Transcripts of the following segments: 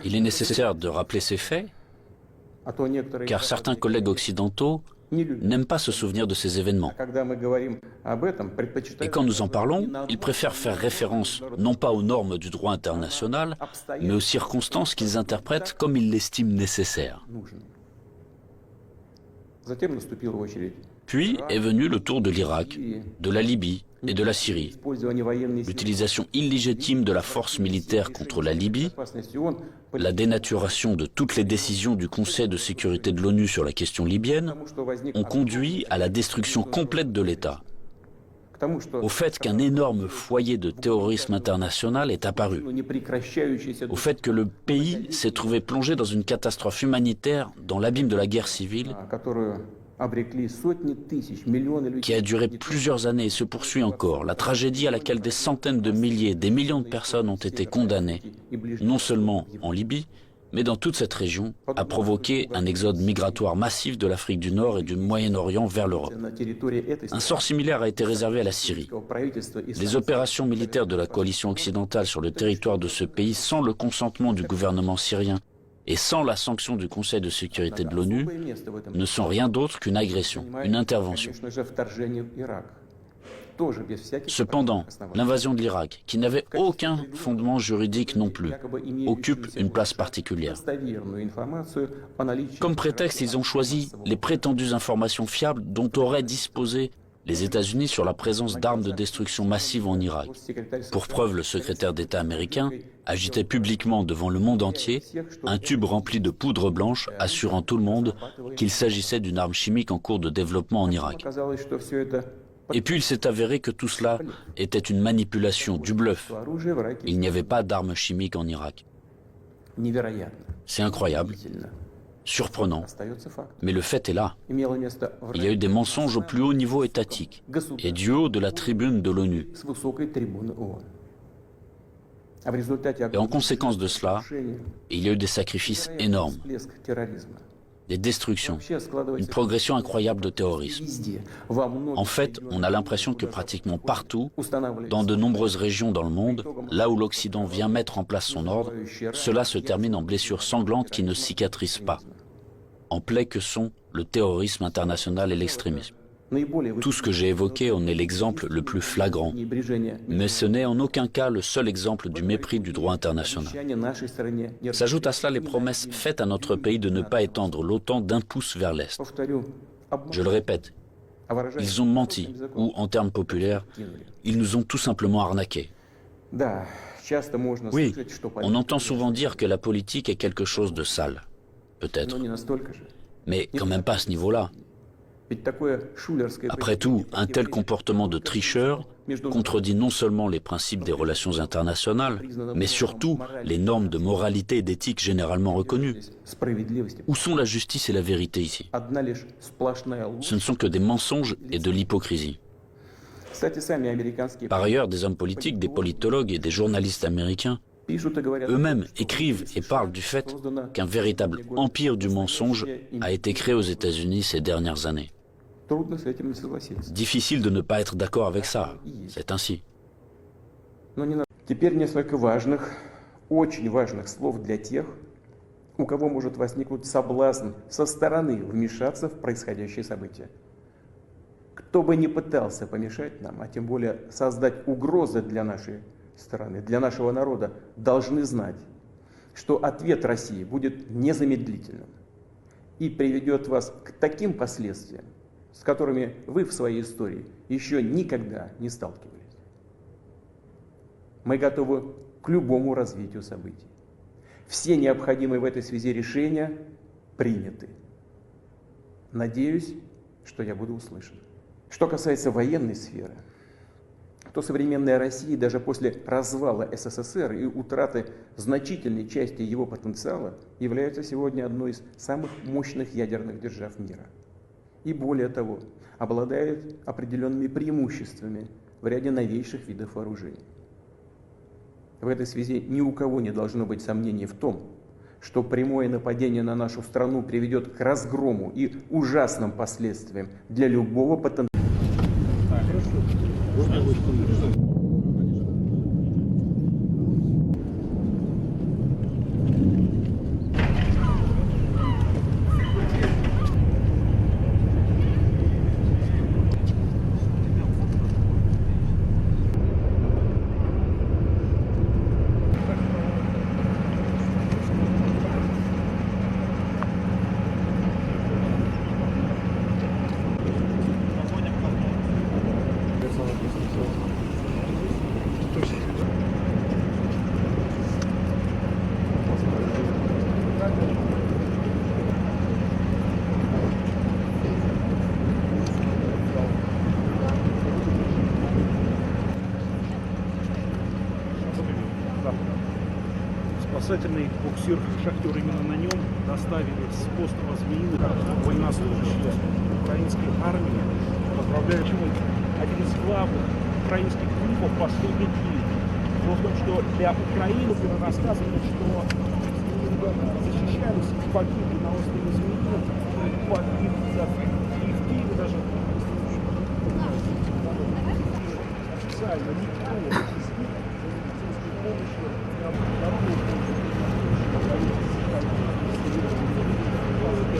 Il est nécessaire de rappeler ces faits, car certains collègues occidentaux n'aiment pas se souvenir de ces événements. Et quand nous en parlons, ils préfèrent faire référence non pas aux normes du droit international, mais aux circonstances qu'ils interprètent comme ils l'estiment nécessaires. Puis est venu le tour de l'Irak, de la Libye et de la Syrie. L'utilisation illégitime de la force militaire contre la Libye, la dénaturation de toutes les décisions du Conseil de sécurité de l'ONU sur la question libyenne ont conduit à la destruction complète de l'État, au fait qu'un énorme foyer de terrorisme international est apparu, au fait que le pays s'est trouvé plongé dans une catastrophe humanitaire dans l'abîme de la guerre civile qui a duré plusieurs années et se poursuit encore, la tragédie à laquelle des centaines de milliers, des millions de personnes ont été condamnées, non seulement en Libye, mais dans toute cette région, a provoqué un exode migratoire massif de l'Afrique du Nord et du Moyen-Orient vers l'Europe. Un sort similaire a été réservé à la Syrie. Les opérations militaires de la coalition occidentale sur le territoire de ce pays, sans le consentement du gouvernement syrien et sans la sanction du Conseil de sécurité de l'ONU, ne sont rien d'autre qu'une agression, une intervention. Cependant, l'invasion de l'Irak, qui n'avait aucun fondement juridique non plus, occupe une place particulière. Comme prétexte, ils ont choisi les prétendues informations fiables dont auraient disposé les États-Unis sur la présence d'armes de destruction massive en Irak. Pour preuve, le secrétaire d'État américain agitait publiquement devant le monde entier un tube rempli de poudre blanche assurant tout le monde qu'il s'agissait d'une arme chimique en cours de développement en Irak. Et puis il s'est avéré que tout cela était une manipulation, du bluff. Il n'y avait pas d'armes chimiques en Irak. C'est incroyable, surprenant, mais le fait est là. Il y a eu des mensonges au plus haut niveau étatique et du haut de la tribune de l'ONU. Et en conséquence de cela, il y a eu des sacrifices énormes, des destructions, une progression incroyable de terrorisme. En fait, on a l'impression que pratiquement partout, dans de nombreuses régions dans le monde, là où l'Occident vient mettre en place son ordre, cela se termine en blessures sanglantes qui ne cicatrisent pas, en plaies que sont le terrorisme international et l'extrémisme. Tout ce que j'ai évoqué en est l'exemple le plus flagrant, mais ce n'est en aucun cas le seul exemple du mépris du droit international. S'ajoutent à cela les promesses faites à notre pays de ne pas étendre l'OTAN d'un pouce vers l'Est. Je le répète, ils ont menti, ou en termes populaires, ils nous ont tout simplement arnaqués. Oui, on entend souvent dire que la politique est quelque chose de sale, peut-être, mais quand même pas à ce niveau-là. Après tout, un tel comportement de tricheur contredit non seulement les principes des relations internationales, mais surtout les normes de moralité et d'éthique généralement reconnues. Où sont la justice et la vérité ici? Ce ne sont que des mensonges et de l'hypocrisie. Par ailleurs, des hommes politiques, des politologues et des journalistes américains eux-mêmes écrivent et parlent du fait qu'un véritable empire du mensonge a été créé aux États-Unis ces dernières années. Difficile de ne pas être d'accord avec ça, c'est ainsi. Теперь несколько важных, очень важных слов для тех, у кого может возникнуть соблазн со стороны вмешаться в происходящее событие. Кто бы ни пытался помешать нам, а тем более создать угрозы для нашей страны, для нашего народа, должны знать, что ответ России будет незамедлительным и приведет вас к таким последствиям, с которыми вы в своей истории еще никогда не сталкивались. Мы готовы к любому развитию событий. Все необходимые в этой связи решения приняты. Надеюсь, что я буду услышан. Что касается военной сферы, то современная Россия даже после развала СССР и утраты значительной части его потенциала является сегодня одной из самых мощных ядерных держав мира. И более того, обладает определенными преимуществами в ряде новейших видов вооружений. В этой связи ни у кого не должно быть сомнений в том, что прямое нападение на нашу страну приведет к разгрому и ужасным последствиям для любого потенциала. Спасательный буксир «Шахтер» именно на нем доставили с острова Змеиных военнослужащие украинской армии. Поздравляю, один из главных украинских мифов последних дней. Дело в том, что для Украины рассказывали, что ребята защищались и погибли на острове Змеиных, и в Киеве даже официально никто из них медицинской помощи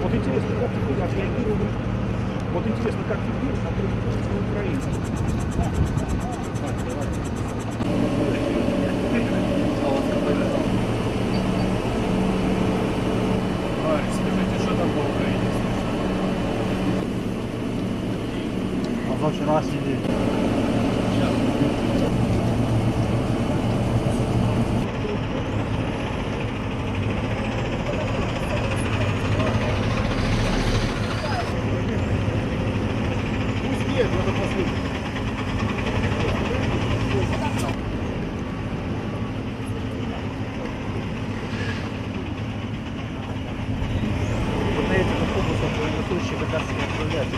Вот интересно, как теперь отреагировали, вот интересно, как теперь отреагировали на Украину. Скажите, что там по Украине? А за вчерашний день? Вот на этих автобусах военнослужащие как раз и отправляют.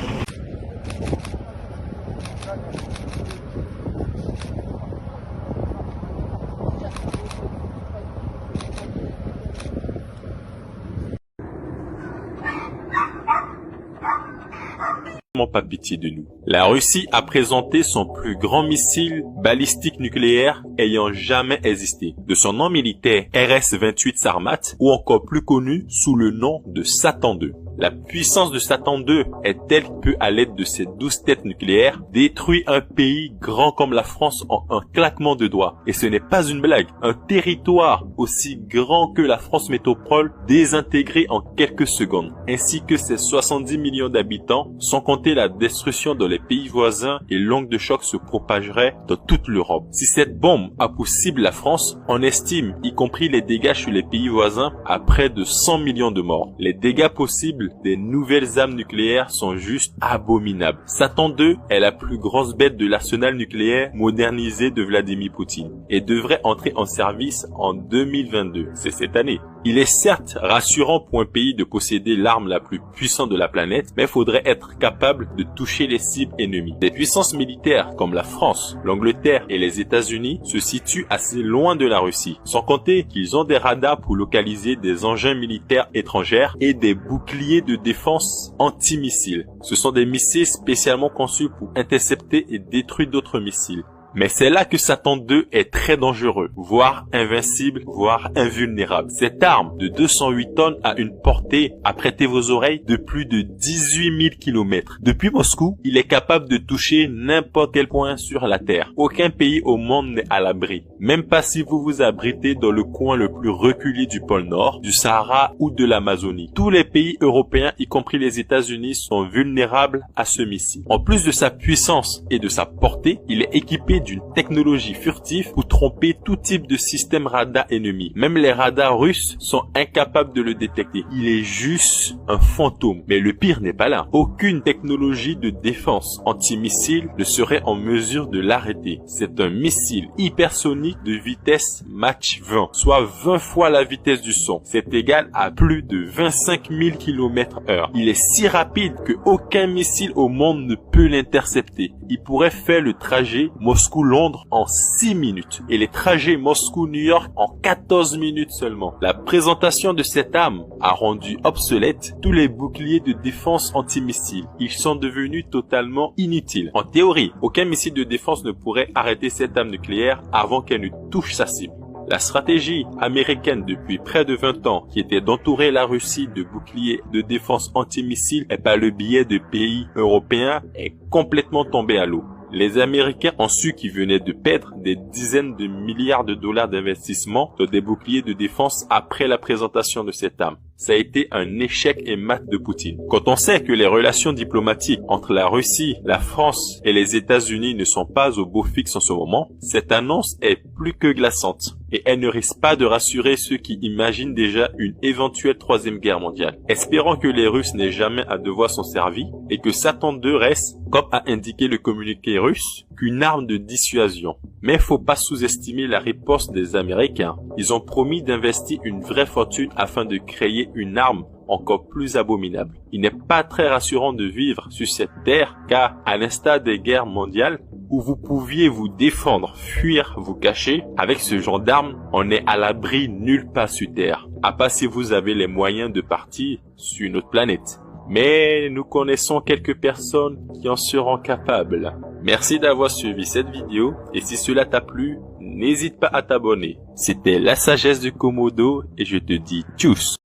Pas pitié de nous. La Russie a présenté son plus grand missile balistique nucléaire ayant jamais existé, de son nom militaire RS-28 Sarmat, ou encore plus connu sous le nom de Satan II. La puissance de Satan II est telle que, à l'aide de ses 12 têtes nucléaires, détruit un pays grand comme la France en un claquement de doigts. Et ce n'est pas une blague. Un territoire aussi grand que la France métropole désintégré en quelques secondes, ainsi que ses 70 millions d'habitants, sans compter la destruction dans les pays voisins, et l'onde de choc se propagerait dans toute l'Europe. Si cette bombe a pour cible la France, on estime, y compris les dégâts sur les pays voisins, à près de 100 millions de morts. Les dégâts possibles des nouvelles armes nucléaires sont juste abominables. Satan II est la plus grosse bête de l'arsenal nucléaire modernisé de Vladimir Poutine et devrait entrer en service en 2022. C'est cette année. Il est certes rassurant pour un pays de posséder l'arme la plus puissante de la planète, mais il faudrait être capable de toucher les cibles ennemies. Des puissances militaires comme la France, l'Angleterre et les États-Unis se situent assez loin de la Russie, sans compter qu'ils ont des radars pour localiser des engins militaires étrangers et des boucliers de défense anti-missiles. Ce sont des missiles spécialement conçus pour intercepter et détruire d'autres missiles. Mais c'est là que Satan II est très dangereux, voire invincible, voire invulnérable. Cette arme de 208 tonnes a une portée, apprêtez vos oreilles, de plus de 18 000 km. Depuis Moscou, il est capable de toucher n'importe quel point sur la Terre. Aucun pays au monde n'est à l'abri. Même pas si vous vous abritez dans le coin le plus reculé du pôle Nord, du Sahara ou de l'Amazonie. Tous les pays européens, y compris les États-Unis, sont vulnérables à ce missile. En plus de sa puissance et de sa portée, il est équipé d'une technologie furtive pour tromper tout type de système radar ennemi. Même les radars russes sont incapables de le détecter. Il est juste un fantôme. Mais le pire n'est pas là. Aucune technologie de défense antimissile ne serait en mesure de l'arrêter. C'est un missile hypersonique de vitesse Mach 20, soit 20 fois la vitesse du son. C'est égal à plus de 25 000 km/h. Il est si rapide que aucun missile au monde ne peut l'intercepter. Il pourrait faire le trajet Moscou-Londres en 6 minutes et les trajets Moscou-New York en 14 minutes seulement. La présentation de cette arme a rendu obsolète tous les boucliers de défense anti-missiles. Ils sont devenus totalement inutiles. En théorie, aucun missile de défense ne pourrait arrêter cette arme nucléaire avant qu'elle ne touche sa cible. La stratégie américaine depuis près de 20 ans, qui était d'entourer la Russie de boucliers de défense anti-missiles et par le biais de pays européens, est complètement tombée à l'eau. Les Américains ont su qu'ils venaient de perdre des dizaines de milliards de dollars d'investissement dans des boucliers de défense après la présentation de cette arme. ça a été un échec et mat de Poutine. Quand on sait que les relations diplomatiques entre la Russie, la France et les États-Unis ne sont pas au beau fixe en ce moment, cette annonce est plus que glaçante. Et elle ne risque pas de rassurer ceux qui imaginent déjà une éventuelle troisième guerre mondiale. Espérons que les Russes n'aient jamais à devoir s'en servir et que Satan II reste, comme a indiqué le communiqué russe, qu'une arme de dissuasion. Mais faut pas sous-estimer la riposte des Américains. Ils ont promis d'investir une vraie fortune afin de créer une arme encore plus abominable. Il n'est pas très rassurant de vivre sur cette terre car, à l'instar des guerres mondiales, où vous pouviez vous défendre, fuir, vous cacher, avec ce genre d'armes, on n'est à l'abri nulle part sur Terre, à part si vous avez les moyens de partir sur une autre planète. Mais nous connaissons quelques personnes qui en seront capables. Merci d'avoir suivi cette vidéo et si cela t'a plu, n'hésite pas à t'abonner. C'était la sagesse de Komodo et je te dis tchuss.